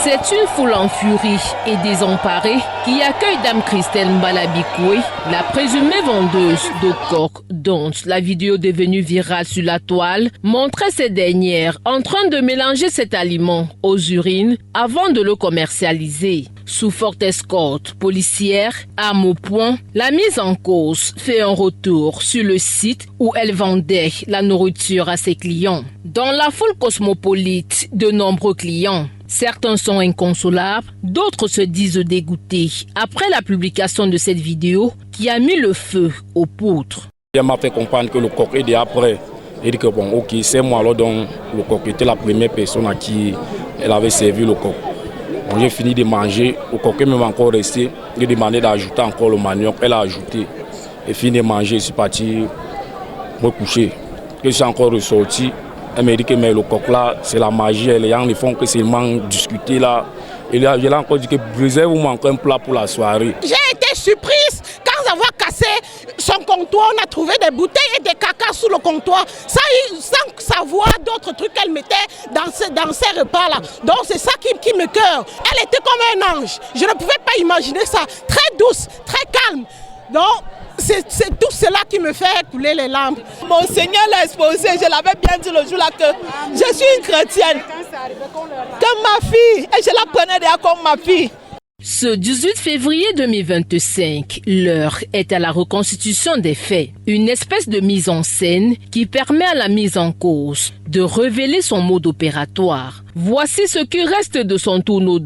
C'est une foule en furie et désemparée qui accueille Dame Christelle Mbalabikoué, la présumée vendeuse de coques dont la vidéo devenue virale sur la toile montrait ces dernières en train de mélanger cet aliment aux urines avant de le commercialiser. Sous forte escorte policière, arme au poing, la mise en cause fait un retour sur le site où elle vendait la nourriture à ses clients. Dans la foule cosmopolite de nombreux clients, certains sont inconsolables, d'autres se disent dégoûtés après la publication de cette vidéo qui a mis le feu aux poutres. Elle m'a fait comprendre que le coq est déjà prêt. Elle dit que bon, ok, c'est moi alors donc le coq était la première personne à qui elle avait servi le coq. Bon, j'ai fini de manger, le coq est même encore resté. J'ai demandé d'ajouter encore le manioc, elle a ajouté. J'ai fini de manger, je suis parti me coucher. Je suis encore ressorti. Elle m'a dit que mais le coq là, c'est la magie, les gens ne font que seulement discuter là. Et là, je l'ai encore dit que réserve-moi encore un plat pour la soirée. J'ai été surprise quand avoir cassé son comptoir, on a trouvé des bouteilles et des caca sous le comptoir, sans savoir d'autres trucs qu'elle mettait dans ces repas-là. Donc c'est ça qui me cœure. Elle était comme un ange. Je ne pouvais pas imaginer ça. Très douce, très calme. Donc c'est tout cela qui me fait couler les larmes. Mon Seigneur l'a exposé, je l'avais bien dit le jour-là que je suis une chrétienne. Comme ma fille, et je la prenais déjà comme ma fille. Ce 18 février 2025, l'heure est à la reconstitution des faits. Une espèce de mise en scène qui permet à la mise en cause de révéler son mode opératoire. Voici ce qui reste de son tourneau,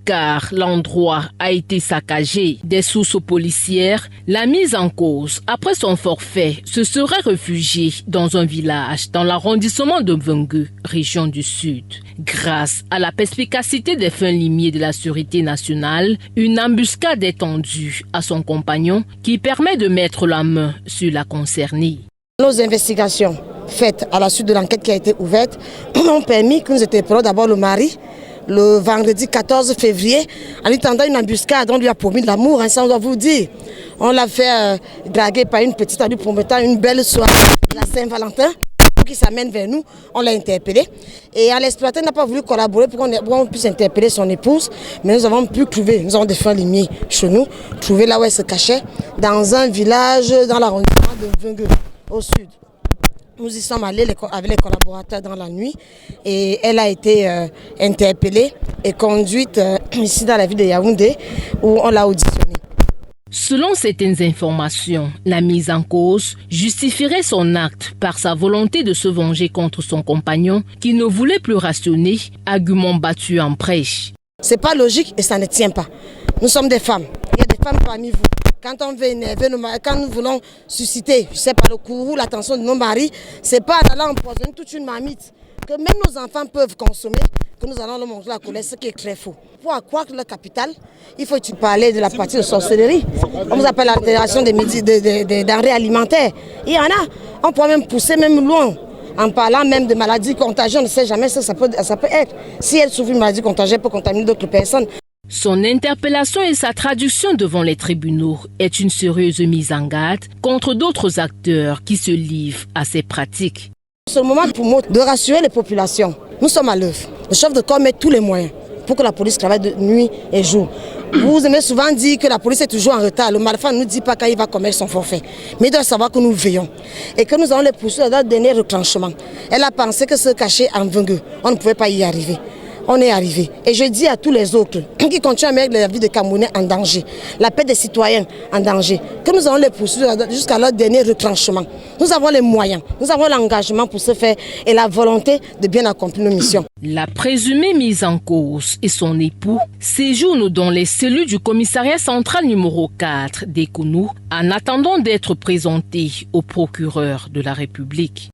car l'endroit a été saccagé. Des sources policières, la mise en cause, après son forfait, se serait réfugiée dans un village dans l'arrondissement de Mvengue, région du Sud. Grâce à la perspicacité des fins limiers de la sûreté nationale, une embuscade est tendue à son compagnon qui permet de mettre la main sur la concernée. Nos investigations faites à la suite de l'enquête qui a été ouverte ont permis que nous interpellions d'abord le mari le vendredi 14 février en lui tendant une embuscade. On lui a promis de l'amour, ça on doit vous dire. On l'a fait draguer par une petite en lui promettant une belle soirée de la Saint-Valentin pour qu'il s'amène vers nous. On l'a interpellé et à l'exploitant n'a pas voulu collaborer pour qu'on puisse interpeller son épouse, mais nous avons pu trouver, nous avons des fins limiers chez nous, trouver là où elle se cachait, dans un village dans l'arrondissement de Mvengue, au sud. Nous y sommes allés avec les collaborateurs dans la nuit et elle a été interpellée et conduite ici dans la ville de Yaoundé où on l'a auditionnée. Selon certaines informations, la mise en cause justifierait son acte par sa volonté de se venger contre son compagnon qui ne voulait plus rationner, argument battu en prêche. C'est pas logique et ça ne tient pas. Nous sommes des femmes, il y a des femmes parmi vous. Quand on veut énerver nos maris, quand nous voulons susciter, je sais pas, le courroux, l'attention de nos maris, c'est pas en allant empoisonner toute une marmite que même nos enfants peuvent consommer, que nous allons leur montrer la colère, ce qui est très faux. Pour accroître la capitale, il faut parler de la partie de sorcellerie. On vous appelle l'altération des denrées alimentaires. Il y en a, on pourrait même pousser même loin. En parlant même de maladies contagieuses, on ne sait jamais ce que ça peut être. Si elle souffre d'une maladie contagieuse, elle peut contaminer d'autres personnes. Son interpellation et sa traduction devant les tribunaux est une sérieuse mise en garde contre d'autres acteurs qui se livrent à ces pratiques. C'est le moment pour moi de rassurer les populations. Nous sommes à l'œuvre. Le chef de corps met tous les moyens pour que la police travaille de nuit et jour. Vous aimez souvent dire que la police est toujours en retard. Le malfait ne nous dit pas quand il va commettre son forfait. Mais il doit savoir que nous veillons et que nous allons les poursuivre dans le dernier retranchement. Elle a pensé que se cacher en Mvengue, on ne pouvait pas y arriver. On est arrivé. Et je dis à tous les autres qui continuent à mettre la vie des Camerounais en danger, la paix des citoyens en danger, que nous allons les poursuivre jusqu'à leur dernier retranchement. Nous avons les moyens, nous avons l'engagement pour ce faire et la volonté de bien accomplir nos missions. La présumée mise en cause et son époux séjournent dans les cellules du commissariat central numéro 4 d'Ekounou en attendant d'être présentés au procureur de la République.